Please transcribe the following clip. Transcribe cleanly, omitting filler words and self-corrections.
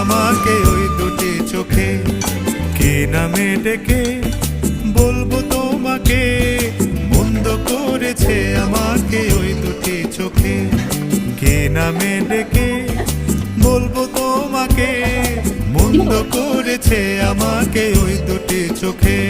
আমাকে ওই দুটি চোখে। কে নামে ডেকে বলবো তোমাকে, বন্ধ করেছে আমাকে ওই দুটি চোখে। কে নামে ডেকে বলবো তোমাকে, বন্ধ করেছে আমাকে ওই দুটি চোখে।